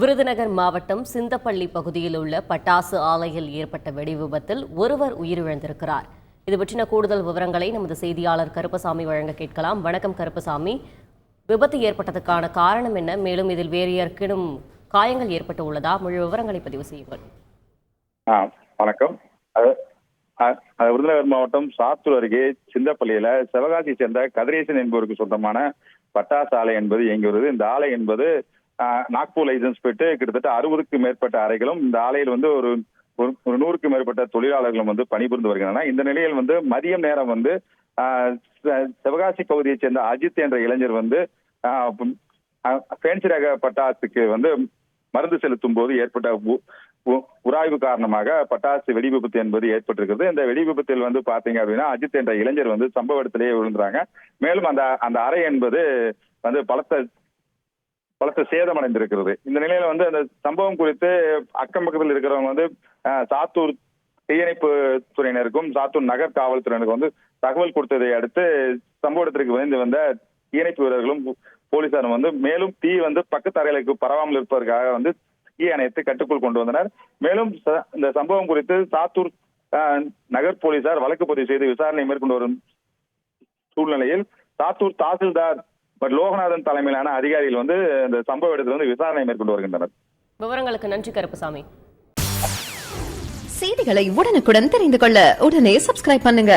விருதுநகர் மாவட்டம் சிந்தப்பள்ளி பகுதியில் உள்ள பட்டாசு ஆலையில் ஏற்பட்ட வெடி விபத்தில் ஒருவர் உயிரிழந்திருக்கிறார். இது பற்றின கூடுதல் விவரங்களை நமது செய்தியாளர் கருப்பசாமி வழங்க கேட்கலாம். வணக்கம் கருப்பசாமி, விபத்து ஏற்பட்டதுக்கான காரணம் என்ன? மேலும் இதில் வேறு ஏற்கனும் காயங்கள் ஏற்பட்டு உள்ளதா? முழு விவரங்களை பதிவு செய்யுங்கள். வணக்கம். விருதுநகர் மாவட்டம் சாத்தூர் அருகே சிந்தப்பள்ளியில சிவகாசியை சேர்ந்த கதிரேசன் என்பவருக்கு சொந்தமான பட்டாசு ஆலை என்பது இயங்கி வருது. இந்த ஆலை என்பது நாக்பூர் லைசன்ஸ் பெற்று கிட்டத்தட்ட 60க்கும் மேற்பட்ட அறைகளும் இந்த ஆலையில் ஒரு 100க்கும் மேற்பட்ட தொழிலாளர்களும் பணிபுரிந்து வருகின்றனர். இந்த நிலையில் மதியம் நேரம் சிவகாசி பகுதியைச் சேர்ந்த அஜித் என்ற இளைஞர் ஃபேன்சி ரக பட்டாசுக்கு மருந்து செலுத்தும் போது ஏற்பட்ட உராய்வு காரணமாக பட்டாசு வெடி விபத்து என்பது ஏற்பட்டிருக்கிறது. இந்த வெடி விபத்தில் பாத்தீங்க அப்படின்னா அஜித் என்ற இளைஞர் சம்பவ இடத்திலேயே விழுந்தாங்க. மேலும் அந்த அறை என்பது பலத்த சேதமடைந்திருக்கிறது. இந்த நிலையில அந்த சம்பவம் குறித்து அக்கம் பக்கத்தில் இருக்கிறவங்க சாத்தூர் தீயணைப்பு துறையினருக்கும் சாத்தூர் நகர் காவல்துறையினருக்கும் தகவல் கொடுத்ததை அடுத்து சம்பவ இடத்திற்கு விரைந்து வந்த தீயணைப்பு வீரர்களும் போலீசாரும் மேலும் தீ பக்கத்து அறைகளுக்கு பரவாமல் இருப்பதற்காக தீ அணைத்து கட்டுக்குள் கொண்டு வந்தனர். மேலும் இந்த சம்பவம் குறித்து சாத்தூர் நகர் போலீசார் வழக்கு பதிவு செய்து விசாரணை மேற்கொண்டு வரும் சூழ்நிலையில் சாத்தூர் தாசில்தார் லோகநாதன் தலைமையிலான அதிகாரிகள் இந்த சம்பவ இடத்தில் விசாரணை மேற்கொண்டு வருகின்றனர். விவரங்களுக்கு நன்றி கருப்பசாமி. செய்திகளை உடனுக்குடன் தெரிந்து கொள்ள உடனே சப்ஸ்கிரைப் பண்ணுங்க.